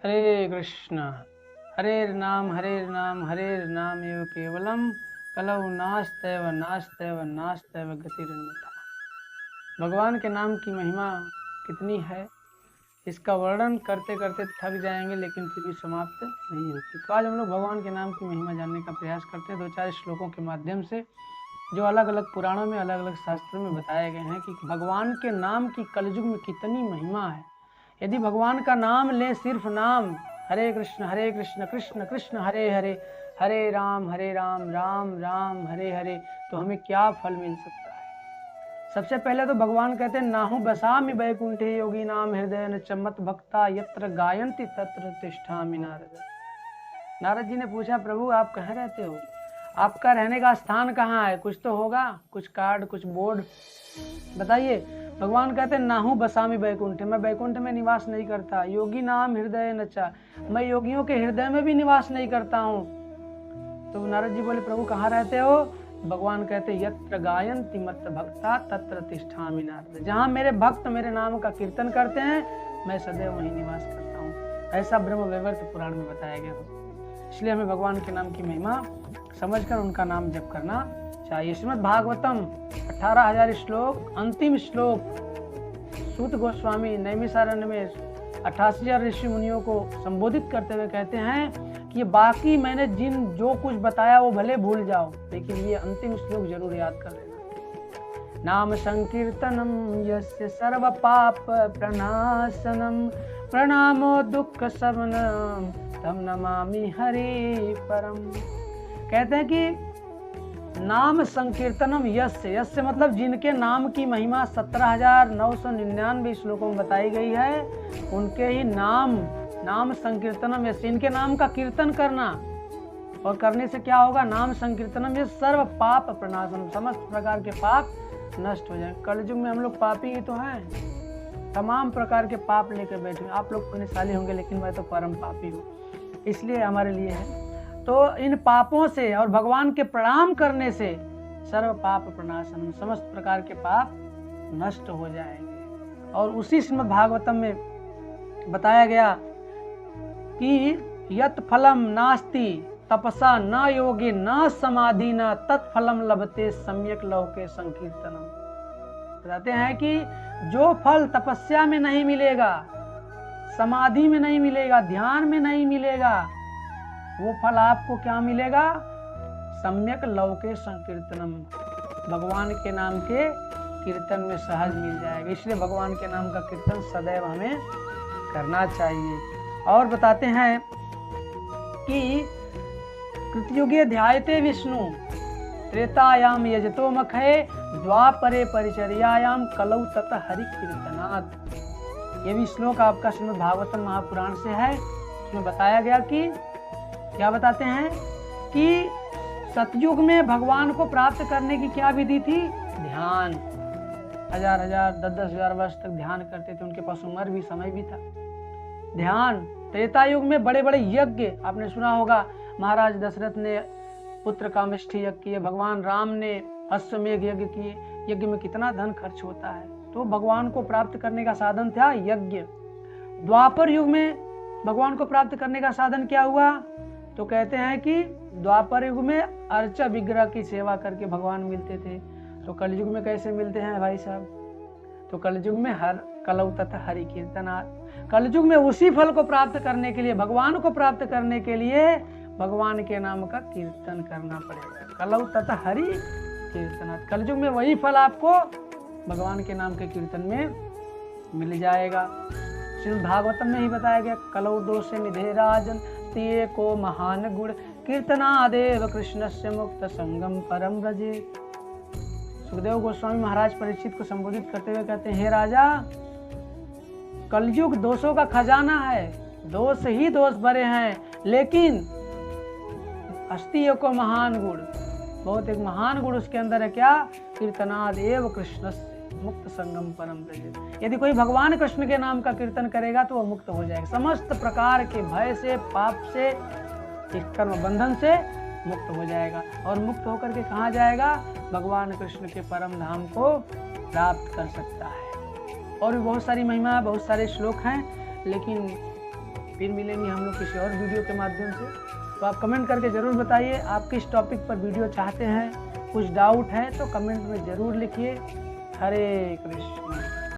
हरे नाम हरे नाम एव केवलम कलौ नास्तैव नास्तैव नास्तैव गतिरन्यथा। भगवान के नाम की महिमा कितनी है, इसका वर्णन करते करते थक जाएंगे लेकिन फिर भी समाप्त नहीं होती। तो आज हम लोग भगवान के नाम की महिमा जानने का प्रयास करते हैं 2-4 श्लोकों के माध्यम से, जो अलग अलग पुराणों में अलग अलग शास्त्रों में बताए गए हैं कि भगवान के नाम की कलयुग में कितनी महिमा है। यदि भगवान का नाम लें, सिर्फ नाम हरे कृष्ण कृष्ण कृष्ण हरे हरे, हरे राम राम राम हरे हरे, तो हमें क्या फल मिल सकता है। सबसे पहले तो भगवान कहते हैं नाहु बसामि वैकुंठे योगी नाम हृदय न चमत भक्ता यत्र गायन्ति तत्र तिष्ठामि नारद। नारद जी ने पूछा, प्रभु आप कहाँ रहते हो, आपका रहने का स्थान कहाँ है, कुछ तो होगा, कुछ कार्ड कुछ बोर्ड बताइए। भगवान कहते हैं नाहु बसामि वैकुंठे, मैं वैकुंठ में निवास नहीं करता। योगी नाम हृदय न चा, मैं योगियों के हृदय में भी निवास नहीं करता हूँ। तो नारद जी बोले, प्रभु कहाँ रहते हो। भगवान कहते यत्र गायन्ति मत् भक्ता तत्र तिष्ठामि नारद, जहाँ मेरे भक्त मेरे नाम का कीर्तन करते हैं मैं सदैव वहीं निवास करता हूँ। ऐसा ब्रह्म वैवर्त पुराण में बताया गया है। इसलिए हमें भगवान के नाम की महिमा समझकर उनका नाम जप करना चाहिए। श्रीमद् भागवतम 18,000 श्लोक, अंतिम श्लोक सूत गोस्वामी नैमिषारण्य में 88,000 ऋषि मुनियों को संबोधित करते हुए कहते हैं कि बाकी मैंने जो कुछ बताया वो भले भूल जाओ, लेकिन ये अंतिम श्लोक जरूर याद कर लेना। नाम संकीर्तनम यस्य सर्व पाप प्रणाशनम प्रणामो दुख शमनम तम नमामि हरि परम। कहते हैं कि नाम संकीर्तनम यस्य, यस्य मतलब जिनके नाम की महिमा 17,999 श्लोकों में बताई गई है, उनके ही नाम संकीर्तनम यस्य, इनके नाम का कीर्तन करना। और करने से क्या होगा, नाम संकीर्तनम यस्य सर्व पाप प्रणाशनम, समस्त प्रकार के पाप नष्ट हो जाए। कलयुग में हम लोग पापी ही तो हैं, तमाम प्रकार के पाप लेकर बैठे हैं। आप लोग पुण्यशाली होंगे लेकिन मैं तो परम पापी हूँ, इसलिए हमारे लिए है। तो इन पापों से और भगवान के प्रणाम करने से सर्व पाप प्रणाशन, समस्त प्रकार के पाप नष्ट हो जाएंगे। और उसी श्रीमद् भागवतम में बताया गया कि यत् फलम नास्ति तपसा न योगी न समाधि न तत्फलम लभते सम्यक लौके संकीर्तनम। बताते हैं कि जो फल तपस्या में नहीं मिलेगा, समाधि में नहीं मिलेगा, ध्यान में नहीं मिलेगा, वो फल आपको क्या मिलेगा, सम्यक लौके संकीर्तनम, भगवान के नाम के कीर्तन में सहज मिल जाएगा। इसलिए भगवान के नाम का कीर्तन सदैव हमें करना चाहिए। और बताते हैं कि कृतयुगे ध्यायते विष्णु त्रेतायाम यजतो मखे द्वापरे परिचर्यायाम कलौ तत हरि कीर्तनात्। ये भी श्लोक आपका श्रीमद् भागवतम महापुराण से है। इसमें बताया गया कि क्या बताते हैं कि सतयुग में भगवान को प्राप्त करने की क्या विधि थी, ध्यान। 1000 10,000 वर्ष तक ध्यान करते थे, उनके पास उम्र भी समय भी था। ध्यान। त्रेता युग में बड़े बड़े यज्ञ, आपने सुना होगा, महाराज दशरथ ने पुत्र कामेष्ठी यज्ञ किए, भगवान राम ने अश्वमेध यज्ञ किए। यज्ञ में कितना धन खर्च होता है, तो भगवान को प्राप्त करने का साधन था यज्ञ। द्वापर युग में भगवान को प्राप्त करने का साधन क्या हुआ, तो कहते हैं कि द्वापर युग में अर्चा विग्रह की सेवा करके भगवान मिलते थे। तो कलयुग में कैसे मिलते हैं भाई साहब, तो कलयुग में कलौ तथा हरि कीर्तनात्, कलयुग में उसी फल को प्राप्त करने के लिए, भगवान को प्राप्त करने के लिए भगवान के नाम का कीर्तन करना पड़ेगा। कलौ तथा हरि कीर्तनात्, कलयुग में वही फल आपको भगवान के नाम के कीर्तन में मिल जाएगा। श्रीमद् भागवतम में ही बताया गया, कलौ दोषे निधे राजन तिये को महान गुण कीर्तनादेव कृष्णस्य मुक्त संगम परम ब्रजे। सुखदेव गोस्वामी महाराज परीक्षित को संबोधित करते हुए कहते हैं, हे राजा, कलयुग दोषों का खजाना है, दोष ही दोष भरे हैं, लेकिन अस्ति को महान गुण, बहुत एक महान गुण उसके अंदर है, क्या, कीर्तनादेव कृष्णस्य मुक्त संगम परम ब्रज। यदि कोई भगवान कृष्ण के नाम का कीर्तन करेगा तो वह मुक्त हो जाएगा, समस्त प्रकार के भय से, पाप से, इस कर्म बंधन से मुक्त हो जाएगा। और मुक्त होकर के कहाँ जाएगा, भगवान कृष्ण के परम धाम को प्राप्त कर सकता है। और भी बहुत सारी महिमा, बहुत सारे श्लोक हैं, लेकिन फिर मिलेंगे हम लोग किसी और वीडियो के माध्यम से। तो आप कमेंट करके ज़रूर बताइए आप किस टॉपिक पर वीडियो चाहते हैं। कुछ डाउट है तो कमेंट में ज़रूर लिखिए। हरे कृष्ण।